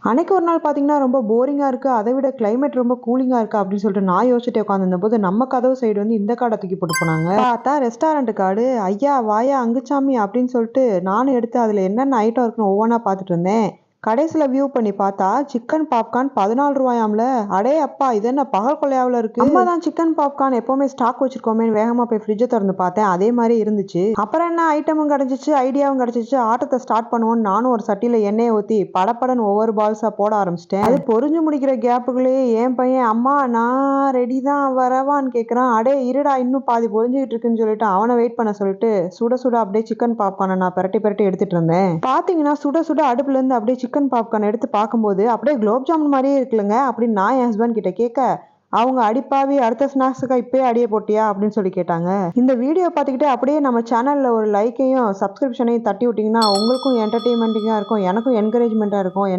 அன்னைக்கு ஒரு நாள் பார்த்தீங்கன்னா, ரொம்ப போரிங்கா இருக்கு. அதை விட கிளைமேட் ரொம்ப கூலிங்கா இருக்கு அப்படின்னு சொல்லிட்டு நான் யோசிச்சுட்டே உட்காந்துருந்தபோது, நம்ம கதவு சைடு வந்து இந்த கார்ட தூக்கி போட்டு போனாங்க. பார்த்தா ரெஸ்டாரண்ட் கார்டு. ஐயா! வாயா அங்குச்சாமி அப்படின்னு சொல்லிட்டு நானும் எடுத்து அதில என்னென்ன ஐட்டம் இருக்குன்னு ஒவ்வொன்னா பார்த்துட்டு இருந்தேன். கடைசில வியூ பண்ணி பார்த்தா, சிக்கன் பாப்கார்ன் ₹14 அடே அப்பா! இது என்ன பகல் கொள்ளையாவுல இருக்கு. நம்ம தான் சிக்கன் பாப்கார்ன் எப்பவுமே ஸ்டாக் வச்சிருக்கோமேன்னு வேகமா போய் ஃப்ரிட்ஜ திறந்து பார்த்தேன். அதே மாரி இருந்துச்சு. அப்புறம் என்ன ஐட்டமும் கிடைச்சிச்சு, ஐடியாவும் கிடைச்சிச்சு. ஆட்டத்த ஸ்டார்ட் பண்ணுவோம்னு நானும் ஒரு சட்டியில எண்ணெய ஊத்தி படபடன்னு ஒவ்வொரு பால்ஸா போட ஆரம்பிச்சிட்டேன். அது பொரிஞ்சு முடிக்கிற கேப்புக்குள்ளேயே என் பையன், "அம்மா நான் ரெடி தான் வரவான்னு?" கேட்குறான். அடே இருடா இன்னும் பாதி பொரிஞ்சுகிட்டு இருக்குன்னு சொல்லிட்டு அவன வெயிட் பண்ண சொல்லிட்டு, சுட சுட அப்படியே சிக்கன் பாப்கார்ன நான் பெரட்டி பெரட்டி எடுத்துட்டு இருந்தேன். பார்த்தீங்கன்னா, சுட சுட அடுப்புல இருந்து அப்படியே சிக்கன் பாப்கார்ன் எடுத்து பார்க்கும்போது, அப்படியே குலோப் ஜாமுன் மாரியே இருக்குல்லங்க அப்படின்னு நான் என் ஹஸ்பண்ட் கிட்ட கேட்க, அவங்க "அடிப்பாவி அடுத்த ஸ்நாக்ஸுக்கா இப்பயே அடிய போட்டியா?" அப்படின்னு சொல்லி கேட்டாங்க. இந்த வீடியோ பார்த்துக்கிட்டே அப்படியே நம்ம சேனல்ல ஒரு லைக்கையும், சப்ஸ்கிரிப்ஷனையும் தட்டி விட்டீங்கன்னா, உங்களுக்கும் என்டர்டெயின்மென்டிங்கா இருக்கும். எனக்கும் என்கரேஜ்மென்ட்டா இருக்கும். என்ன